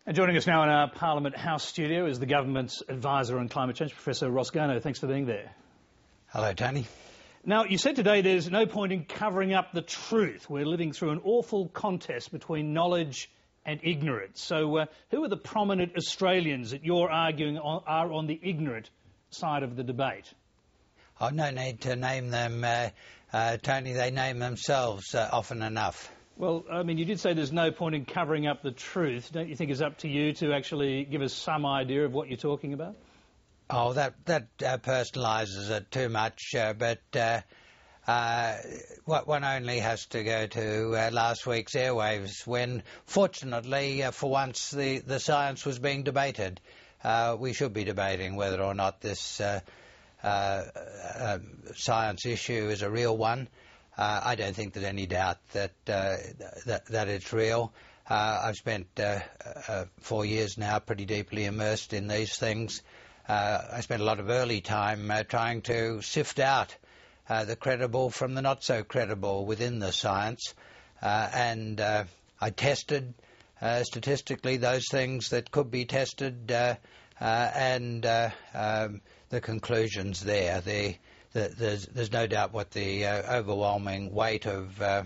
And joining us now in our Parliament House studio is the Government's Advisor on Climate Change, Professor Ross Garnaut. Thanks for being there. Hello, Tony. Now, you said today there's no point in covering up the truth. We're living through an awful contest between knowledge and ignorance. So who are the prominent Australians that you're arguing are on the ignorant side of the debate? Oh, no need to name them, Tony. They name themselves often enough. Well, I mean, you did say there's no point in covering up the truth. Don't you think it's up to you to actually give us some idea of what you're talking about? Oh, that personalises it too much, but one only has to go to last week's airwaves when, fortunately, for once, the science was being debated. We should be debating whether or not this science issue is a real one. I don't think there's any doubt that it's real. I've spent 4 years now pretty deeply immersed in these things. I spent a lot of early time trying to sift out the credible from the not so credible within the science, and I tested statistically those things that could be tested, and the conclusions there. There's no doubt what the overwhelming weight of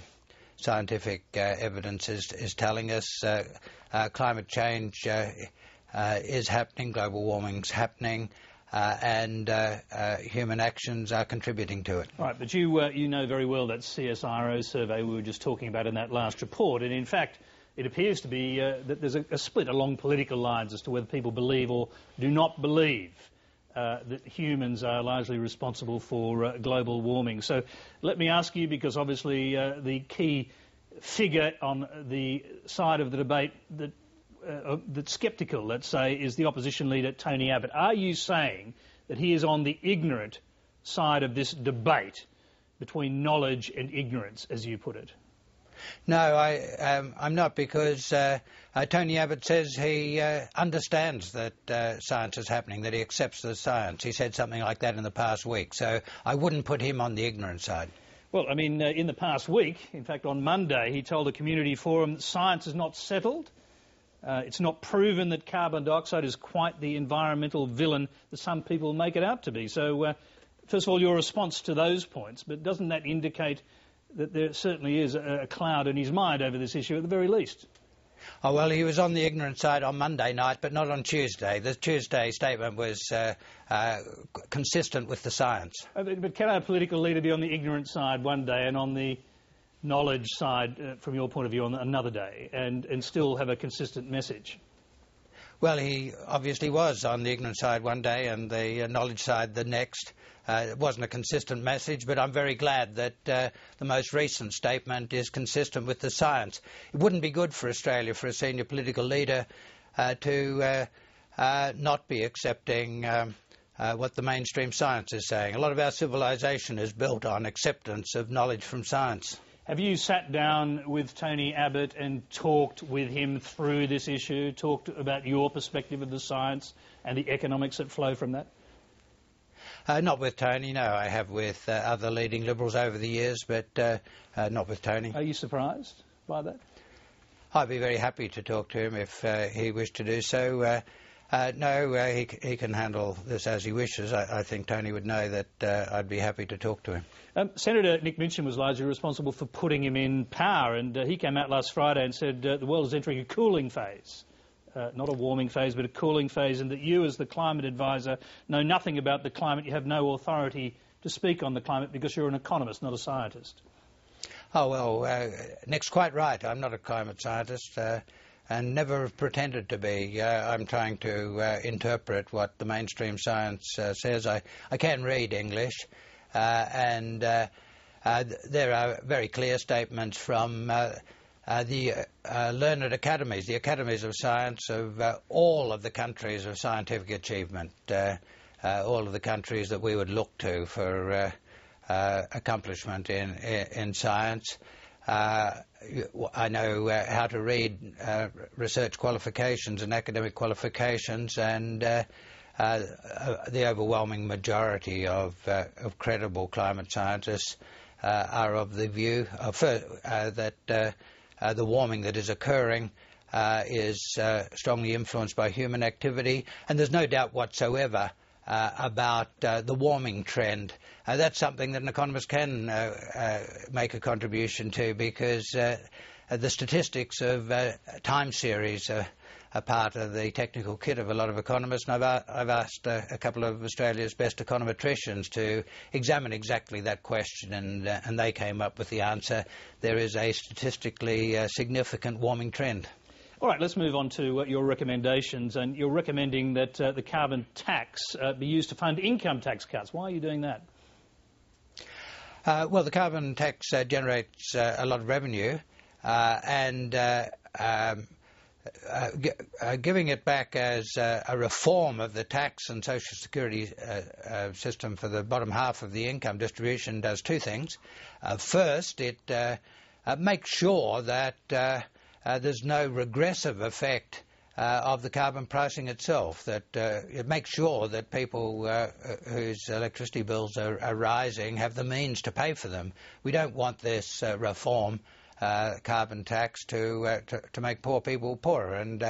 scientific evidence is telling us. Climate change is happening, global warming's happening, and human actions are contributing to it. Right, but you know very well that CSIRO survey we were just talking about in that last report, and in fact it appears to be that there's a split along political lines as to whether people believe or do not believe that humans are largely responsible for global warming. So let me ask you, because obviously the key figure on the side of the debate that's sceptical, let's say, is the opposition leader Tony Abbott. Are you saying that he is on the ignorant side of this debate between knowledge and ignorance, as you put it? No, I'm not, because Tony Abbott says he understands that science is happening, that he accepts the science. He said something like that in the past week, so I wouldn't put him on the ignorant side. Well, I mean, in the past week, in fact on Monday, he told a community forum that science is not settled. It's not proven that carbon dioxide is quite the environmental villain that some people make it out to be. So, first of all, your response to those points, but doesn't that indicate that there certainly is a cloud in his mind over this issue at the very least? Oh, well, he was on the ignorant side on Monday night, but not on Tuesday. The Tuesday statement was consistent with the science. But can a political leader be on the ignorant side one day and on the knowledge side, from your point of view, on another day, and still have a consistent message? Well, he obviously was on the ignorant side one day and the knowledge side the next. It wasn't a consistent message, but I'm very glad that the most recent statement is consistent with the science. It wouldn't be good for Australia, for a senior political leader, to not be accepting what the mainstream science is saying. A lot of our civilisation is built on acceptance of knowledge from science. Have you sat down with Tony Abbott and talked with him through this issue, talked about your perspective of the science and the economics that flow from that? Not with Tony, no. I have with other leading Liberals over the years, but not with Tony. Are you surprised by that? I'd be very happy to talk to him if he wished to do so. No, he can handle this as he wishes. I think Tony would know that I'd be happy to talk to him. Senator Nick Minchin was largely responsible for putting him in power, and he came out last Friday and said the world is entering a cooling phase. Not a warming phase, but a cooling phase, and that you, as the climate advisor, know nothing about the climate. You have no authority to speak on the climate because you're an economist, not a scientist. Oh, well, Nick's quite right. I'm not a climate scientist. And never pretended to be. I'm trying to interpret what the mainstream science says. I can read English, and there are very clear statements from the learned academies, the academies of science of all of the countries of scientific achievement, all of the countries that we would look to for accomplishment in science. I know how to read research qualifications and academic qualifications, and the overwhelming majority of credible climate scientists are of the view that the warming that is occurring is strongly influenced by human activity, and there's no doubt whatsoever about the warming trend. That's something that an economist can make a contribution to, because the statistics of time series are part of the technical kit of a lot of economists, and I've asked a couple of Australia's best econometricians to examine exactly that question, and they came up with the answer: there is a statistically significant warming trend. All right, let's move on to your recommendations, and you're recommending that the carbon tax be used to fund income tax cuts. Why are you doing that? Well, the carbon tax generates a lot of revenue, and giving it back as a reform of the tax and social security system for the bottom half of the income distribution does two things. First, it makes sure that there's no regressive effect of the carbon pricing itself, that it makes sure that people whose electricity bills are rising have the means to pay for them. We don't want this reform, carbon tax, to make poor people poorer, and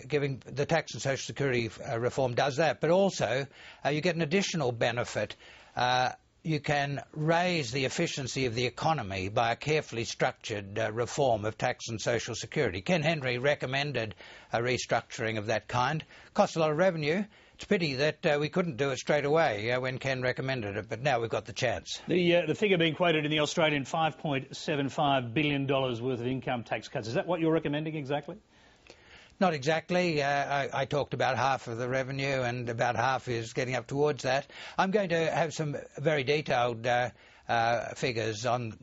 giving the tax and social security reform does that. But also you get an additional benefit. You can raise the efficiency of the economy by a carefully structured reform of tax and social security. Ken Henry recommended a restructuring of that kind. Costs a lot of revenue. It's a pity that we couldn't do it straight away when Ken recommended it, but now we've got the chance. The figure being quoted in the Australian, $5.75 billion worth of income tax cuts. Is that what you're recommending exactly? Not exactly. I talked about half of the revenue, and about half is getting up towards that. I'm going to have some very detailed figures on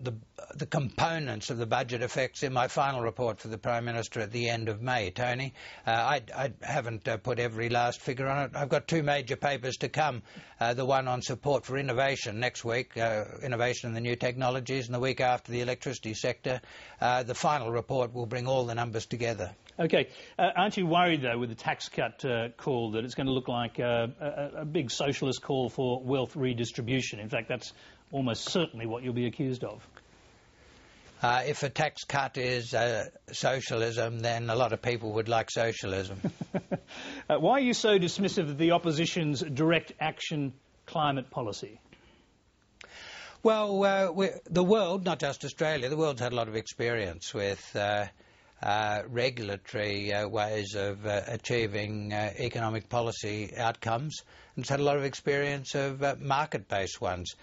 the components of the budget effects in my final report for the Prime Minister at the end of May, Tony. I haven't put every last figure on it. I've got two major papers to come, the one on support for innovation next week, innovation in the new technologies, and the week after the electricity sector. The final report will bring all the numbers together. OK. Aren't you worried, though, with the tax cut call, that it's going to look like a big socialist call for wealth redistribution? In fact, that's almost certainly what you'll be accused of. If a tax cut is socialism, then a lot of people would like socialism. Why are you so dismissive of the opposition's direct action climate policy? Well, the world, not just Australia, the world's had a lot of experience with regulatory ways of achieving economic policy outcomes, and it's had a lot of experience of market-based ones.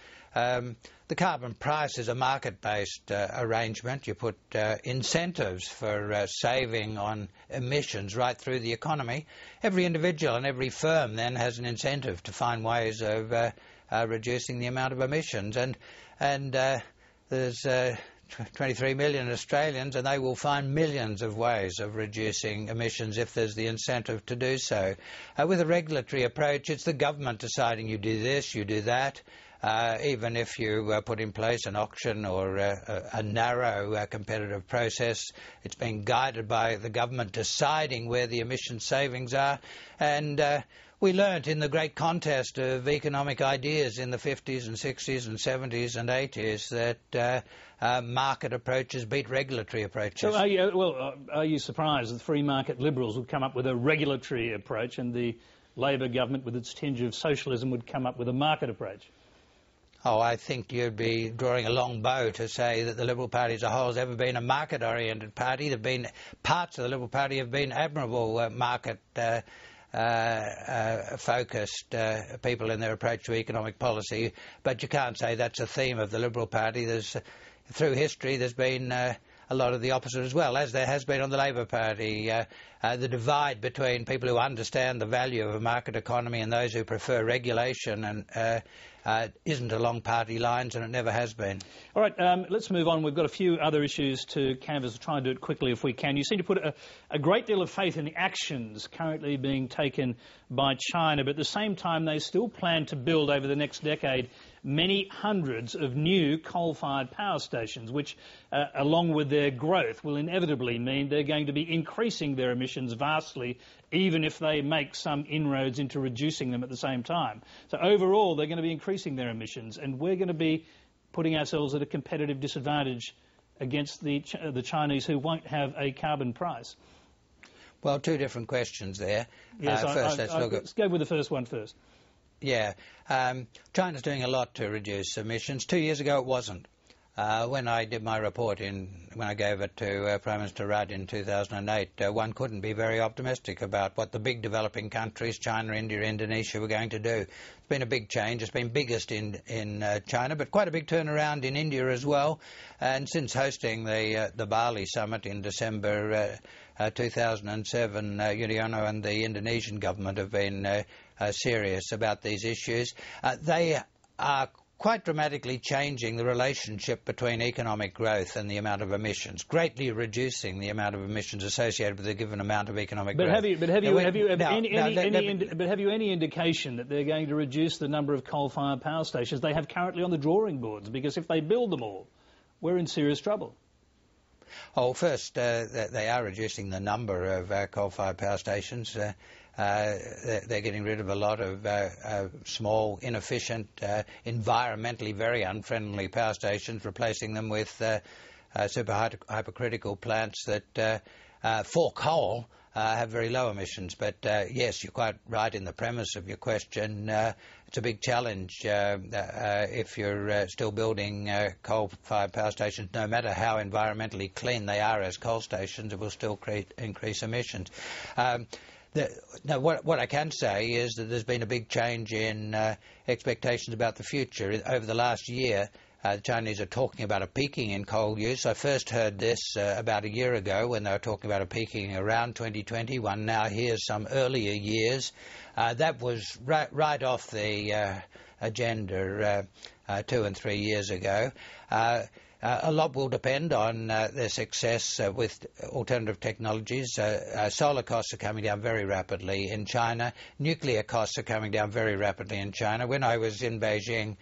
The carbon price is a market-based arrangement. You put incentives for saving on emissions right through the economy. Every individual and every firm then has an incentive to find ways of reducing the amount of emissions. And there's 23 million Australians, and they will find millions of ways of reducing emissions if there's the incentive to do so. With a regulatory approach, it's the government deciding you do this, you do that. Even if you put in place an auction or a narrow competitive process, it's being guided by the government deciding where the emission savings are. And we learnt in the great contest of economic ideas in the 50s and 60s and 70s and 80s that market approaches beat regulatory approaches. So are you surprised that the free market liberals would come up with a regulatory approach and the Labor government, with its tinge of socialism, would come up with a market approach? Oh, I think you'd be drawing a long bow to say that the Liberal Party as a whole has ever been a market-oriented party. There have been parts of the Liberal Party have been admirable market-focused people in their approach to economic policy, but you can't say that's a theme of the Liberal Party. Through history, there's been a lot of the opposite as well, as there has been on the Labor Party. The divide between people who understand the value of a market economy and those who prefer regulation and isn't along party lines, and it never has been. All right, let's move on. We've got a few other issues to canvass. We'll try and do it quickly if we can. You seem to put a great deal of faith in the actions currently being taken by China, but at the same time they still plan to build over the next decade many hundreds of new coal-fired power stations, which, along with their growth, will inevitably mean they're going to be increasing their emissions vastly, even if they make some inroads into reducing them at the same time. So overall, they're going to be increasing their emissions, and we're going to be putting ourselves at a competitive disadvantage against the Chinese, who won't have a carbon price. Well, two different questions there. Yes, let's go with the first one first. Yeah, China's doing a lot to reduce emissions. 2 years ago it wasn't. When I did my report when I gave it to Prime Minister Rudd in 2008, one couldn't be very optimistic about what the big developing countries, China, India, Indonesia, were going to do. It's been a big change. It's been biggest in China, but quite a big turnaround in India as well. And since hosting the Bali summit in December 2007, Yudhoyono and the Indonesian government have been serious about these issues. They are quite dramatically changing the relationship between economic growth and the amount of emissions, greatly reducing the amount of emissions associated with a given amount of economic growth. Have you any indication that they're going to reduce the number of coal-fired power stations they have currently on the drawing boards? Because if they build them all, we're in serious trouble. Oh, first, they are reducing the number of coal-fired power stations. They're getting rid of a lot of small, inefficient, environmentally very unfriendly power stations, replacing them with super hypercritical plants that, for coal, have very low emissions. But yes, you're quite right in the premise of your question. It's a big challenge if you're still building coal-fired power stations. No matter how environmentally clean they are as coal stations, it will still increase emissions. Now, what I can say is that there's been a big change in expectations about the future. Over the last year, the Chinese are talking about a peaking in coal use. I first heard this about a year ago when they were talking about a peaking around 2020. One now hears some earlier years. That was right off the agenda 2 and 3 years ago. A lot will depend on their success with alternative technologies. Solar costs are coming down very rapidly in China. Nuclear costs are coming down very rapidly in China. When I was in Beijing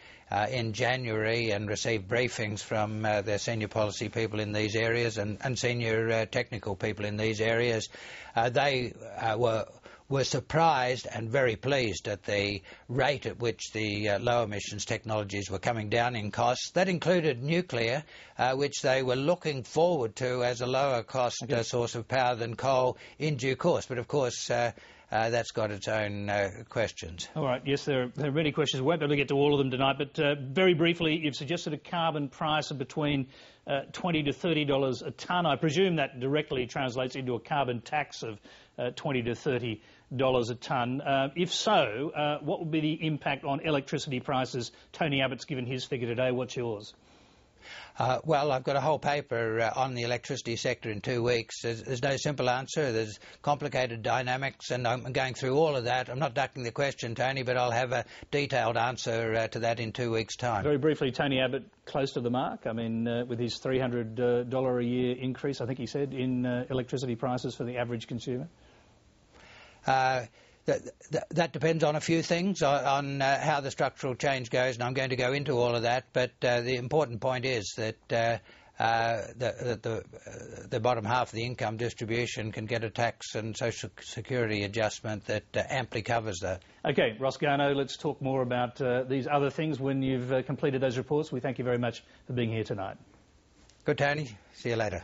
in January and received briefings from their senior policy people in these areas and senior technical people in these areas, they were surprised and very pleased at the rate at which the low emissions technologies were coming down in costs. That included nuclear, which they were looking forward to as a lower cost source of power than coal in due course. But of course, that's got its own questions. All right, yes, there are many questions. We won't be able to get to all of them tonight, but very briefly, you've suggested a carbon price of between $20 to $30 a tonne. I presume that directly translates into a carbon tax of $20 to $30 a tonne. If so, what would be the impact on electricity prices? Tony Abbott's given his figure today. What's yours? Well, I've got a whole paper on the electricity sector in 2 weeks. There's no simple answer. There's complicated dynamics, and I'm going through all of that. I'm not ducking the question, Tony, but I'll have a detailed answer to that in 2 weeks' time. Very briefly, Tony Abbott close to the mark. I mean, with his $300 a year increase, I think he said, in electricity prices for the average consumer? That depends on a few things, on how the structural change goes, and I'm going to go into all of that. But the important point is that the bottom half of the income distribution can get a tax and social security adjustment that amply covers that. OK, Ross Garnaut, let's talk more about these other things when you've completed those reports. We thank you very much for being here tonight. Good, Tony. See you later.